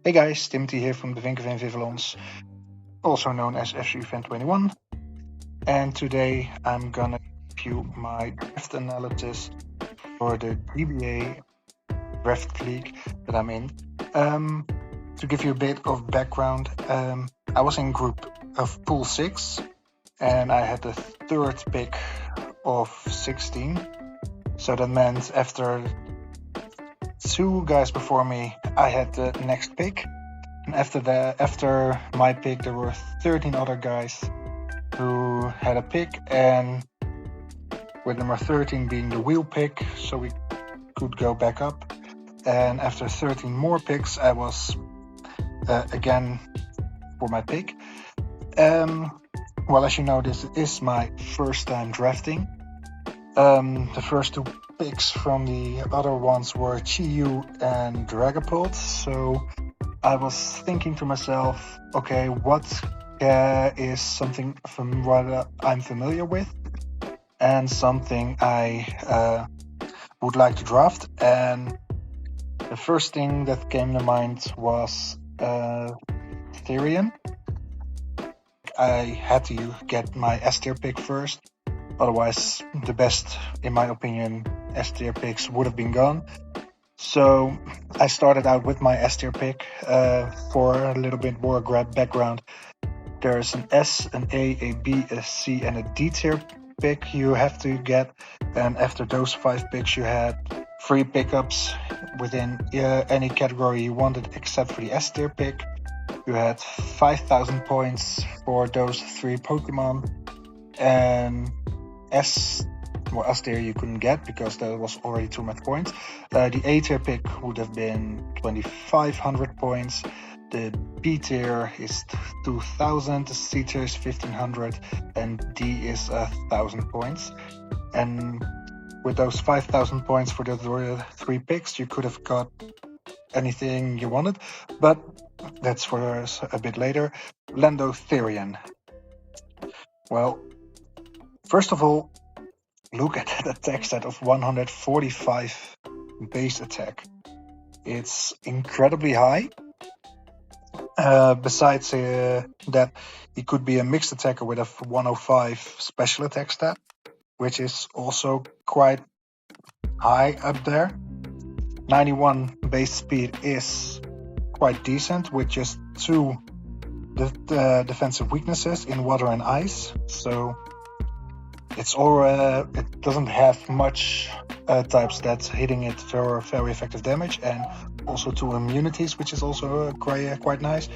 Hey guys, Timothy here from the Vinkerveen Vivalons, also known as FC Event 21. And today I'm gonna give you my draft analysis for the GBA draft league that I'm in. To give you a bit of background, I was in group of pool 6 and I had the third pick of 16. So that meant after two guys before me, I had the next pick. And after my pick, there were 13 other guys who had a pick, and with number 13 being the wheel pick, so we could go back up. And after 13 more picks, I was again for my pick. Well, as you know, this is my first time drafting. The first two picks from the other ones were Chiyu and Dragapult, so I was thinking to myself, okay, what is something from what I'm familiar with and something I would like to draft. And the first thing that came to mind was Therian. I had to get my S tier pick first, otherwise the best, in my opinion, S tier picks would have been gone. So I started out with my S tier pick. For a little bit more background, there's an S, an A B, a C, and a D tier pick you have to get. And after those 5 picks, you had free pickups within any category you wanted except for the S tier pick. You had 5,000 points for those 3 Pokemon. And S tier you couldn't get because there was already too much points. The A tier pick would have been 2,500 points. The B tier is 2,000. The C tier is 1,500, and D is 1,000 points. And with those 5,000 points for the 3 picks, you could have got anything you wanted, but that's for a bit later. Lando Therian. Well, first of all, look at that attack stat of 145 base attack. It's incredibly high. Besides that, he could be a mixed attacker with a 105 special attack stat, which is also quite high up there. 91 base speed is quite decent with just 2 defensive weaknesses in water and ice. So it doesn't have much types that's hitting it for very effective damage, and also 2 immunities, which is also quite nice.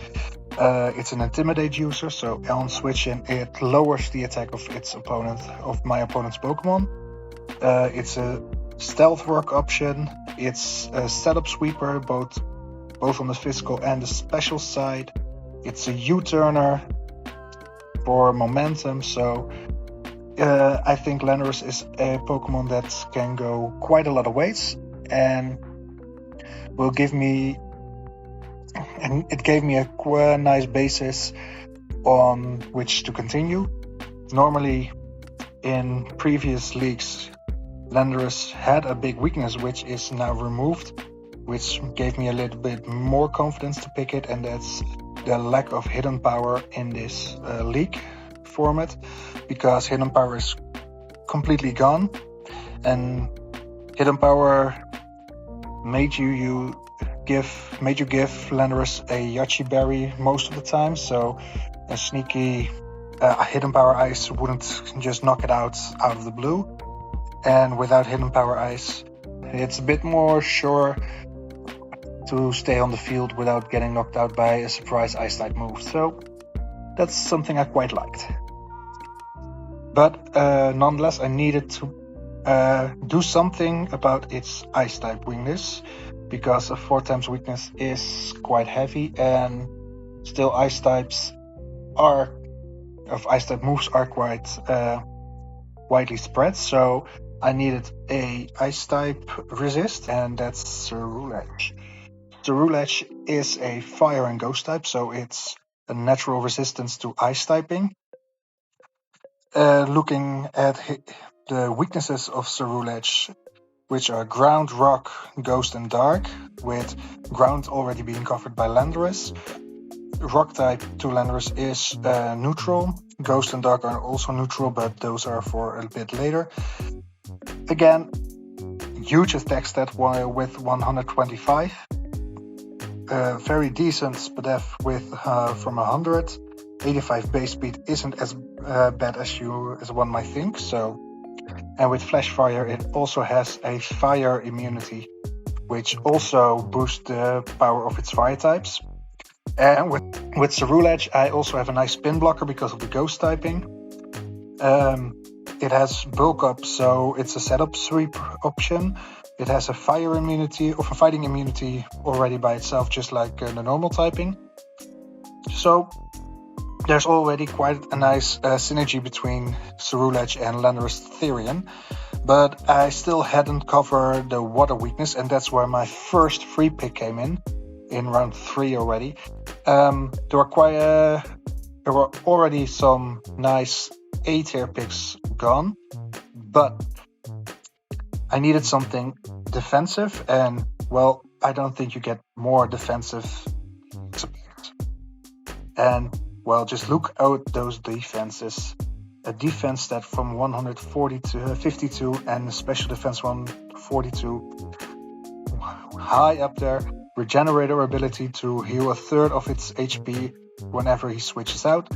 It's an intimidate user, so on switching it lowers the attack of my opponent's Pokemon. It's a stealth work option. It's a setup sweeper, both on the physical and the special side. It's a U-turner for momentum, so I think Landorus is a Pokemon that can go quite a lot of ways, and will give me, and it gave me a nice basis on which to continue. Normally, in previous leagues, Landorus had a big weakness, which is now removed, which gave me a little bit more confidence to pick it, and that's the lack of hidden power in this league format, because hidden power is completely gone, and hidden power made you give Landorus a Yachi Berry most of the time, so a sneaky hidden power ice wouldn't just knock it out of the blue. And without hidden power ice, it's a bit more sure to stay on the field without getting knocked out by a surprise ice type move. So that's something I quite liked. But nonetheless, I needed to do something about its ice type weakness, because a 4 times weakness is quite heavy, and still ice type moves are quite widely spread. So I needed a ice type resist, and that's Cerulege. Cerulege is a fire and ghost type, so it's a natural resistance to ice typing. Looking at the weaknesses of Cerulege, which are Ground, Rock, Ghost, and Dark, with Ground already being covered by Landorus. Rock type to Landorus is neutral. Ghost and Dark are also neutral, but those are for a bit later. Again, huge attack stat with 125. Very decent SPDF with from 100. 85 base speed isn't as bad as one might think. So, and with Flash Fire, it also has a fire immunity, which also boosts the power of its fire types. And with Cerulege, I also have a nice spin blocker because of the ghost typing. It has bulk up, so it's a setup sweep option. It has a fire immunity or a fighting immunity already by itself, just like the normal typing. So there's already quite a nice synergy between Cerulege and Landorus Therian. But I still hadn't covered the water weakness, and that's where my first free pick came in round 3 already. There were already some nice A-tier picks gone, but I needed something defensive, and well, I don't think you get more defensive support. And well, just look out those defenses. A defense stat from 140 to 52 and a special defense 142, high up there. Regenerator ability to heal a third of its HP whenever he switches out.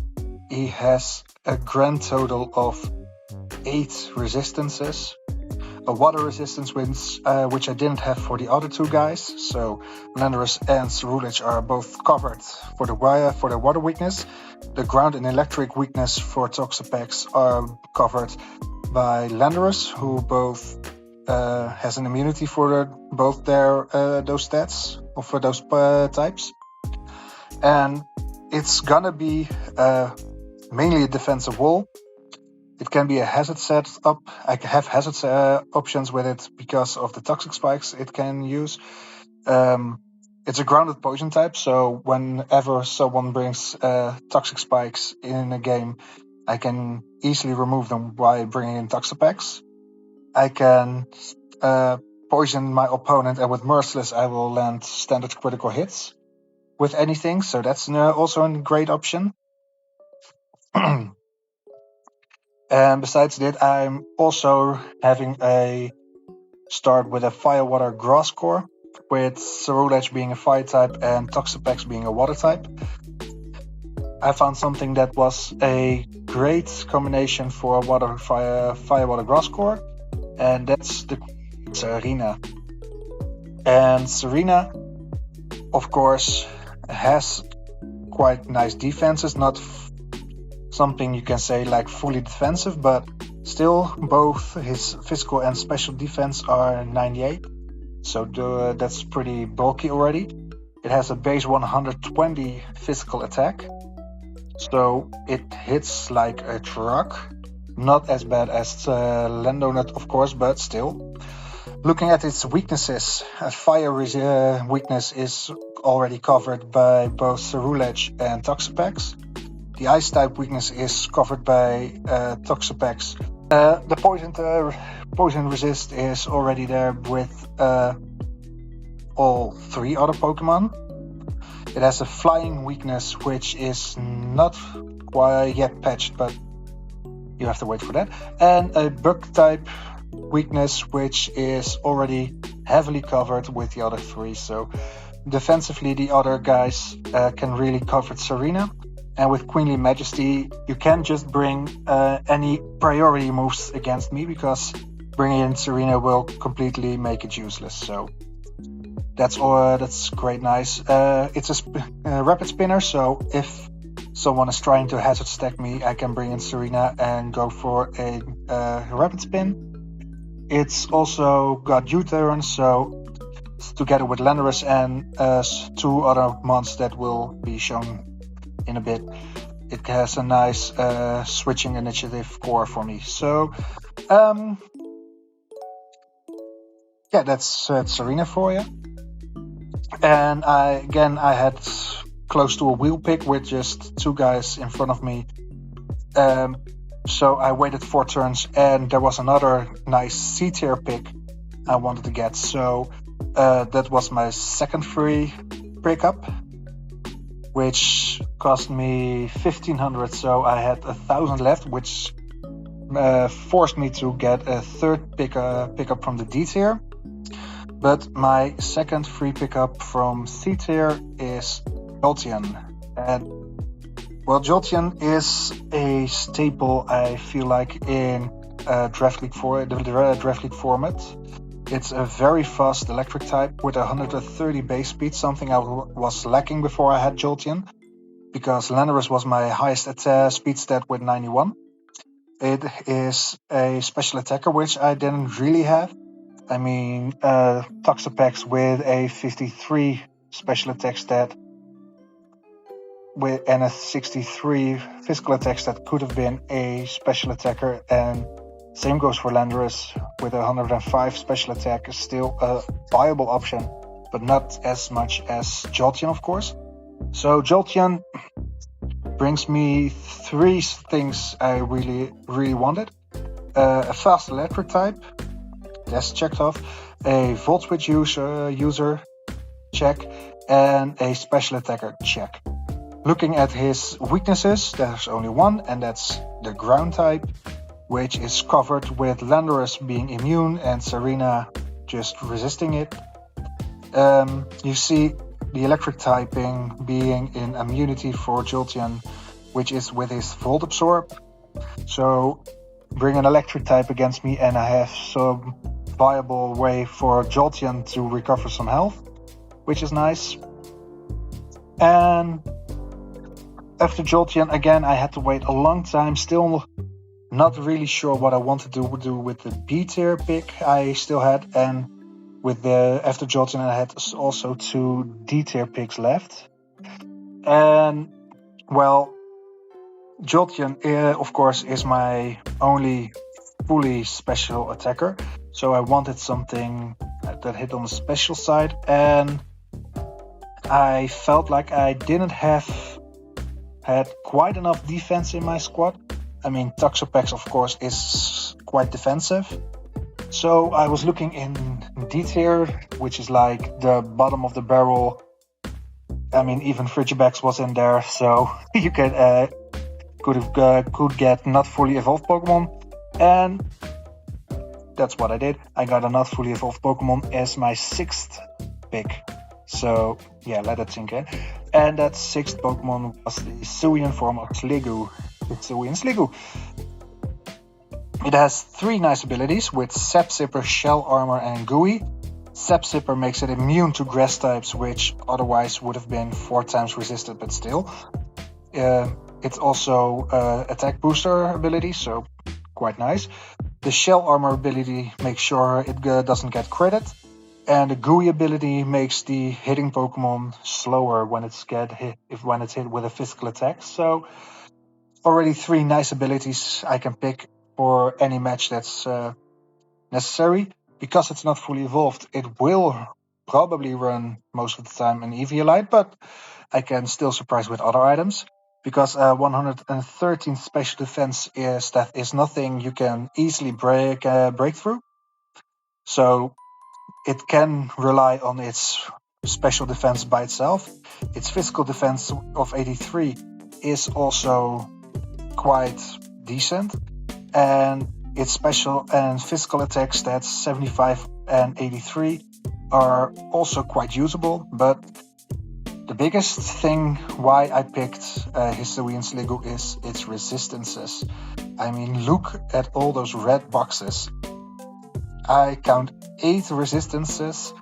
He has a grand total of 8 resistances. A water resistance which I didn't have for the other 2 guys. So Landorus and Cerulege are both covered for the water weakness. The ground and electric weakness for Toxapex are covered by Landorus, who both has an immunity for both those stats or for those types. And it's gonna be mainly a defensive wall. It can be a hazard setup. I have hazard options with it because of the toxic spikes it can use. It's a grounded poison type, so whenever someone brings toxic spikes in a game, I can easily remove them by bringing in Toxapex. I can poison my opponent, and with Merciless, I will land standard critical hits with anything, so that's also a great option. And besides that, I'm also having a start with a Fire Water Grass Core, with Cerulege being a fire type and Toxapex being a water type. I found something that was a great combination for a Fire Water Grass Core, and that's the Serena. And Serena, of course, has quite nice defenses, not something you can say like fully defensive, but still both his physical and special defense are 98, so that's pretty bulky already. It has a base 120 physical attack, so it hits like a truck. Not as bad as Landonut, of course, but still. Looking at its weaknesses, a fire weakness is already covered by both Cerulege and Toxapex. The ice type weakness is covered by Toxapex. The poison resist is already there with all 3 other Pokemon. It has a flying weakness, which is not quite yet patched, but you have to wait for that. And a bug type weakness, which is already heavily covered with the other 3. So defensively, the other guys can really cover Serena. And with Queenly Majesty, you can just bring any priority moves against me, because bringing in Serena will completely make it useless. So that's great, nice. It's a rapid spinner, so if someone is trying to hazard stack me, I can bring in Serena and go for a rapid spin. It's also got U-turn, so together with Landorus and 2 other mons that will be shown in a bit, it has a nice switching initiative core for me. So yeah, that's Serena for you. And I had close to a wheel pick with just 2 guys in front of me. So I waited 4 turns, and there was another nice C-tier pick. I wanted to get. So that was my second free pickup, which cost me 1,500. So I had 1,000 left, which forced me to get a third pickup from the D tier. But my second free pickup from C tier is Jolteon. And well, Jolteon is a staple, I feel like, in Draft League format. It's a very fast electric type with 130 base speed, something I was lacking before I had Jolteon, because Landorus was my highest speed stat with 91. It is a special attacker, which I didn't really have. I mean, Toxapex with a 53 special attack stat and a 63 physical attack stat could have been a special attacker, and same goes for Landorus with 105 special attack is still a viable option, but not as much as Jolteon, of course. So Jolteon brings me three things I really wanted. A fast electric type, that's checked off. A Volt Switch user, check. And a special attacker, check. Looking at his weaknesses, there's only one, and that's the ground type, which is covered with Landorus being immune and Serena just resisting it. You see the electric typing being in immunity for Jolteon, which is with his Volt Absorb. So bring an electric type against me and I have some viable way for Jolteon to recover some health, which is nice. And after Jolteon, again, I had to wait a long time, still not really sure what I want to do with the B tier pick I still had, and with the after Jolteon I had also 2 D tier picks left. And well, Jolteon of course is my only fully special attacker, so I wanted something that hit on the special side, and I felt like I didn't had quite enough defense in my squad. I mean, Toxapex, of course, is quite defensive. So I was looking in D tier, which is like the bottom of the barrel. I mean, even Frigibax was in there, so you could get not fully evolved Pokemon, and that's what I did. I got a not fully evolved Pokemon as my 6th pick. So yeah, let it sink in. And that 6th Pokemon was the Hisuian form of Sliggoo. Hisuian Sliggoo. It has 3 nice abilities with Sap Zipper, Shell Armor, and Gooey. Sap Zipper makes it immune to grass types, which otherwise would have been 4 times resisted, but still. It's also attack booster ability, so quite nice. The Shell Armor ability makes sure it doesn't get credit. And the Gooey ability makes the hitting Pokemon slower when it's hit with a physical attack. So already 3 nice abilities I can pick for any match that's necessary. Because it's not fully evolved, it will probably run most of the time an Eviolite, but I can still surprise with other items. Because 113 special defense is nothing you can easily break through. So it can rely on its special defense by itself. Its physical defense of 83 is also quite decent, and its special and physical attack stats 75 and 83 are also quite usable. But the biggest thing why I picked Hisuian Sliggoo is its resistances. I mean, look at all those red boxes. I count 8 resistances,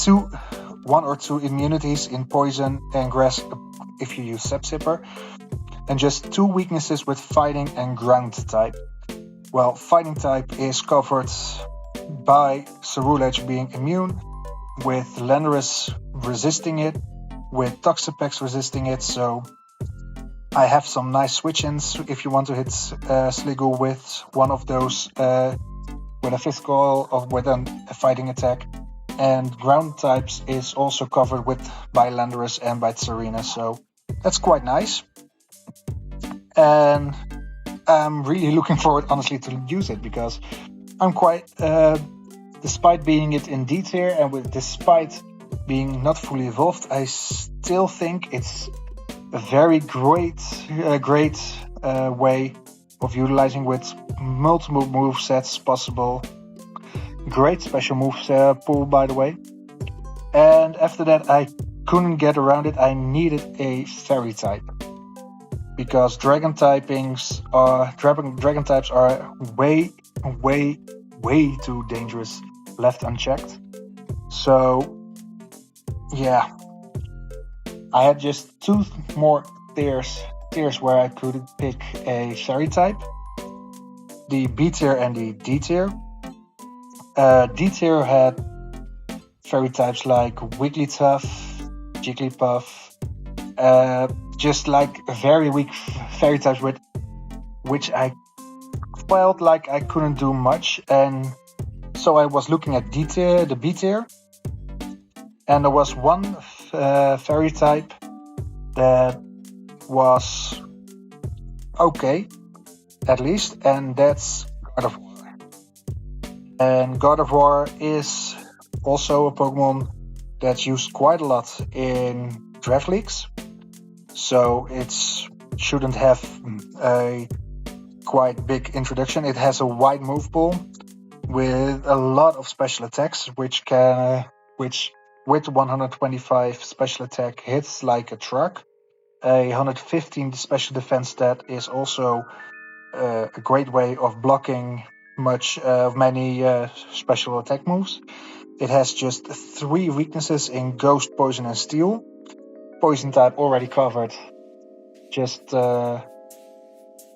1 or 2 immunities in poison and grass if you use Sap Zipper, and just 2 weaknesses with fighting and ground type. Well, fighting type is covered by Cerulege being immune, with Landorus resisting it, with Toxapex resisting it, so I have some nice switch-ins if you want to hit Sliggoo with one of those with a physical or with a fighting attack. And ground types is also covered by Landorus and by Serena, so that's quite nice. And I'm really looking forward, honestly, to use it, because I'm quite despite being it in D tier and despite being not fully evolved, I still think it's a very great way of utilizing with multiple move sets possible. Great special moves pool, by the way. And after that, I couldn't get around it. I needed a fairy type because dragon types are way too dangerous left unchecked. So yeah, I had just 2 more tiers where I could pick a fairy type. The B tier and the D tier. D tier had fairy types like Wigglytuff, Jigglypuff, just like very weak fairy types with which I felt like I couldn't do much, and so I was looking at D tier, the B tier, and there was one fairy type that was okay, at least, and that's God of War. And God of War is also a Pokemon that's used quite a lot in draft leagues, so it shouldn't have a quite big introduction. It has a wide move pool with a lot of special attacks, which with 125 special attack hits like a truck. A 115 special defense stat is also a great way of blocking many special attack moves. It has just 3 weaknesses in Ghost, Poison, and Steel. Poison type already covered. Just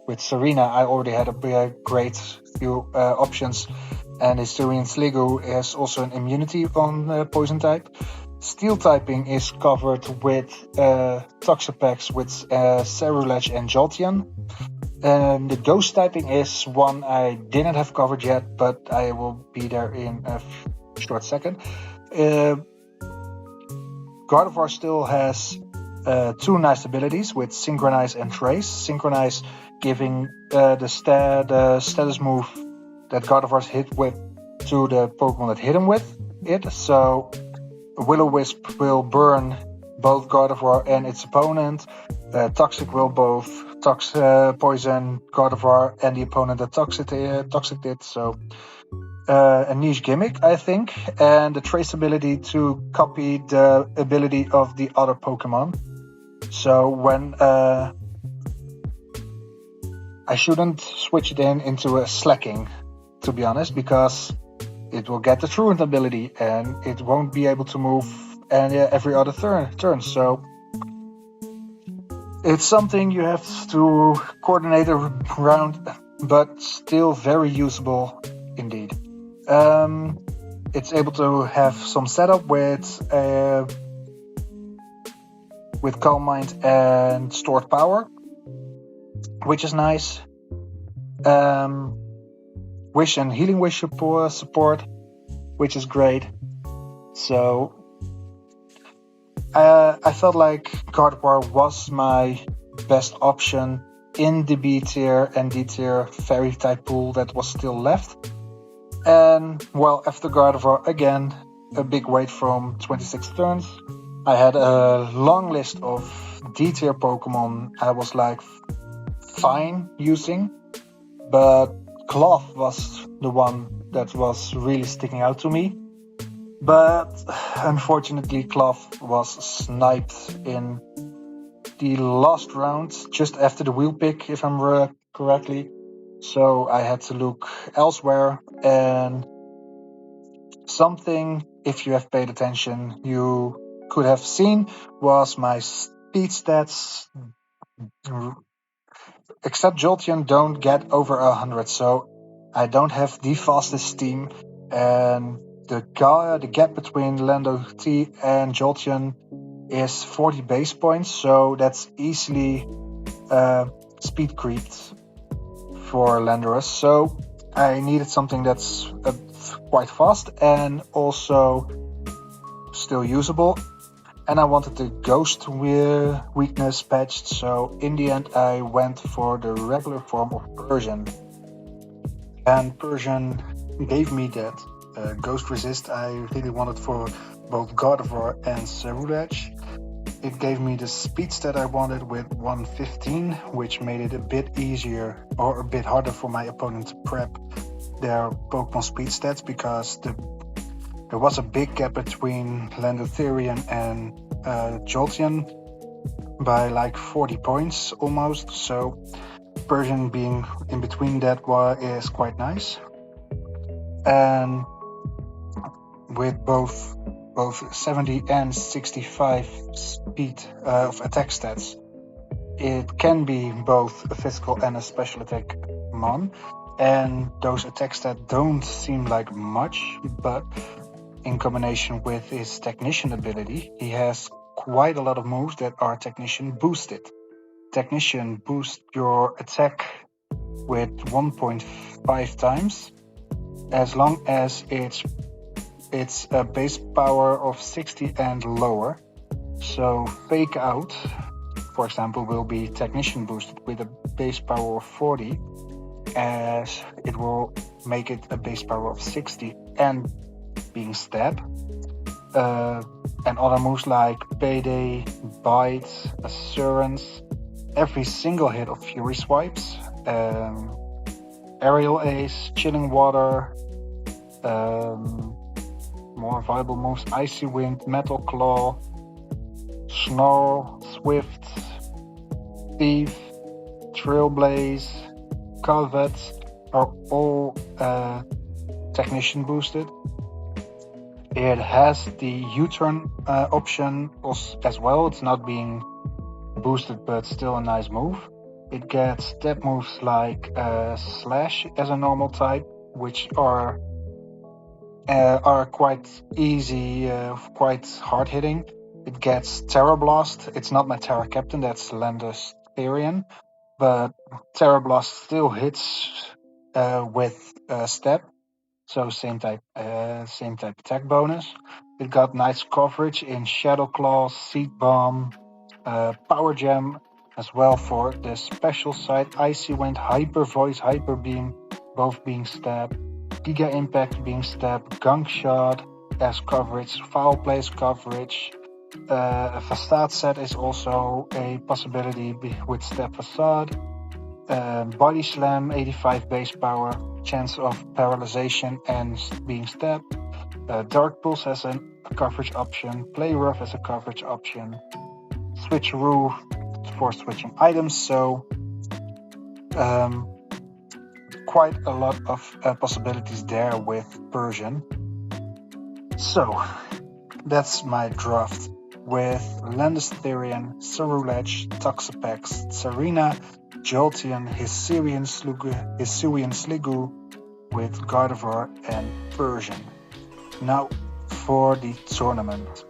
with Serena, I already had a great few options. And Hysterian Sliggoo has also an immunity on Poison type. Steel typing is covered with Toxapex with Cerulege and Jolteon. And the Ghost typing is one I didn't have covered yet, but I will be there in a short second. Gardevoir still has 2 nice abilities with Synchronize and Trace. Synchronize giving the status move that Gardevoir's hit with to the Pokemon that hit him with it. So Will-O-Wisp will burn both Gardevoir and its opponent. Toxic will both poison Gardevoir and the opponent that Toxic did. So a niche gimmick, I think. And the trace ability to copy the ability of the other Pokemon. So when I shouldn't switch it into a Slacking, to be honest, because it will get the Truant ability and it won't be able to move every other turn. So it's something you have to coordinate around, but still very usable indeed. It's able to have some setup with Calm Mind and Stored Power, which is nice. Wish and Healing Wish support, which is great. So I felt like Gardevoir was my best option in the B tier and D tier fairy type pool that was still left. And well, after Gardevoir, again, a big wait from 26 turns. I had a long list of D tier Pokemon I was like fine using, but Cloth was the one that was really sticking out to me. But unfortunately, Cloth was sniped in the last round, just after the wheel pick, if I'm correctly. So I had to look elsewhere, and something, if you have paid attention, you could have seen was my speed stats. Except Jolteon don't get over 100, so I don't have the fastest team, and the gap between Lando T and Jolteon is 40 base points, so that's easily speed creeped for Landorus. So I needed something that's quite fast and also still usable. And I wanted the Ghost weakness patched, so in the end I went for the regular form of Persian. And Persian gave me that. Ghost Resist I really wanted for both God of War and Cerulege. It gave me the speed stat I wanted with 115, which made it a bit easier or a bit harder for my opponent to prep their Pokemon speed stats, because there was a big gap between Landotherian and Jolteon by like 40 points almost, so Persian being in between that is quite nice. And with both 70 and 65 speed of attack stats, it can be both a physical and a special attack mon, and those attack stats don't seem like much, but in combination with his Technician ability, he has quite a lot of moves that are Technician boosted. Technician boosts your attack with 1.5 times as long as it's a base power of 60 and lower. So Fake Out, for example, will be Technician boosted with a base power of 40, as it will make it a base power of 60 and being Stab. And other moves like Payday, Bite, Assurance, every single hit of Fury Swipes, Aerial Ace, Chilling Water, more viable moves, Icy Wind, Metal Claw, Snarl, Swift, Thief, Trailblaze, Calvet are all Technician boosted. It has the U-turn option as well. It's not being boosted, but still a nice move. It gets step moves like Slash as a normal type, which are quite easy, quite hard hitting. It gets Terra Blast. It's not my Terra Captain, that's Landostherian, but Terra Blast still hits with step. So same type attack bonus. It got nice coverage in Shadow Claw, Seed Bomb, Power Gem, as well for the special side, Icy Wind, Hyper Voice, Hyper Beam, both being Stab, Giga Impact being Stab, Gunk Shot as coverage, Foul Place coverage. A Facade set is also a possibility with Stab Facade. Body Slam, 85 base power, chance of paralyzation and being stabbed. Dark Pulse as a coverage option, Play Rough as a coverage option, Switcheroo for switching items, so quite a lot of possibilities there with Persian. So that's my draft with Landostherian, Cerulege, Toxapex, Serena, Jolteon, Hisuian Sliggoo with Gardevoir and Persian. Now for the tournament.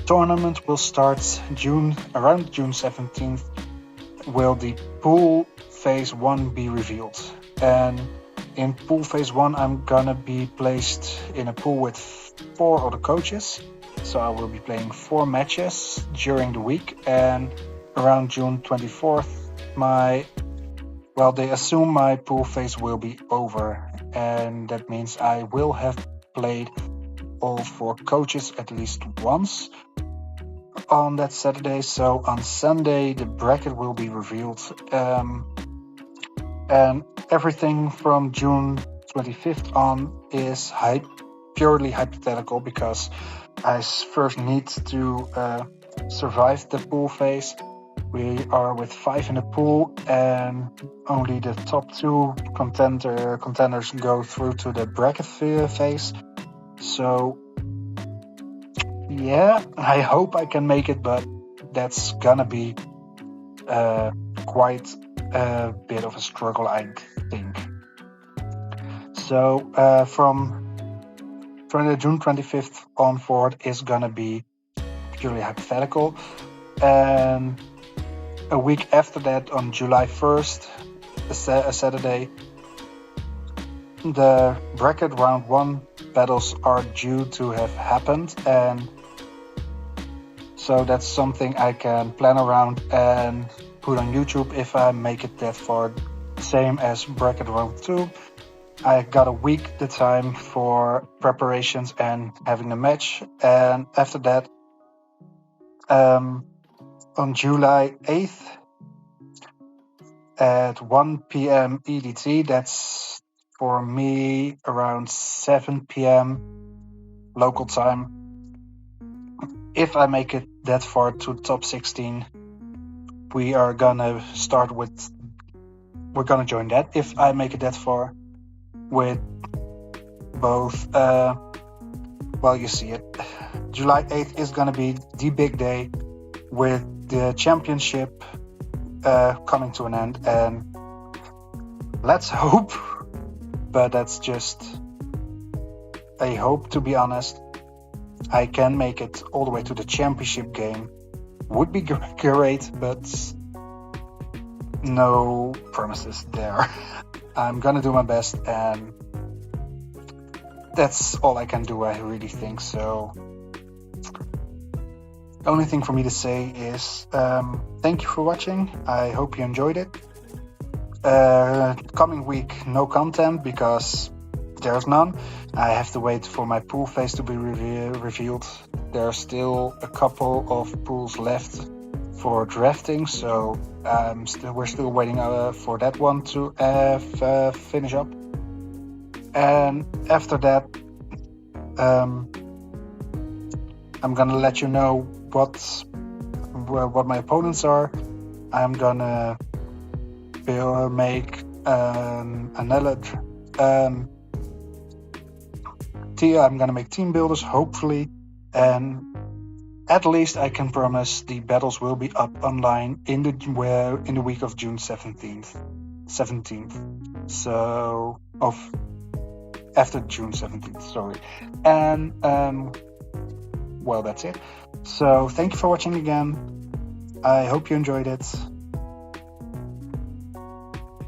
Tournament will start around June 17th. Will the pool phase 1 be revealed? And in pool phase 1 I'm gonna be placed in a pool with 4 other coaches. So I will be playing 4 matches during the week, and around June 24th they assume my pool phase will be over, and that means I will have played all 4 coaches at least once on that Saturday. So on Sunday the bracket will be revealed, and everything from June 25th on is purely hypothetical, because I first need to survive the pool phase. We are with 5 in the pool, and only the top 2 contenders go through to the bracket phase. So yeah, I hope I can make it, but that's gonna be quite a bit of a struggle, I think. So from June 25th on forward is gonna be purely hypothetical, and a week after that, on July 1st, a Saturday, the bracket round 1 battles are due to have happened, and so that's something I can plan around and put on YouTube if I make it that far. Same as bracket round 2. I got a week the time for preparations and having the match. And after that, on July 8th at 1 p.m. EDT, that's for me around 7 p.m. local time. If I make it that far to top 16, we're gonna join that. If I make it that far with both, well, you see it. July 8th is gonna be the big day with the championship coming to an end, and let's hope, but that's just a hope, to be honest, I can make it all the way to the championship game. Would be great, but no promises there. I'm gonna do my best, and that's all I can do, I really think. So the only thing for me to say is thank you for watching. I hope you enjoyed it. Coming week, no content because there's none. I have to wait for my pool phase to be revealed. There are still a couple of pools left for drafting, so we're still waiting for that one to finish up. And after that, I'm gonna let you know what my opponents are. I'm gonna make another. I'm gonna make team builders, hopefully, and at least I can promise the battles will be up online in the week of June 17th. So after June 17th, sorry. And well, that's it. So thank you for watching again. I hope you enjoyed it.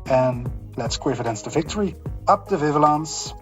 And let's quiver dance to victory. Up the Vivalance.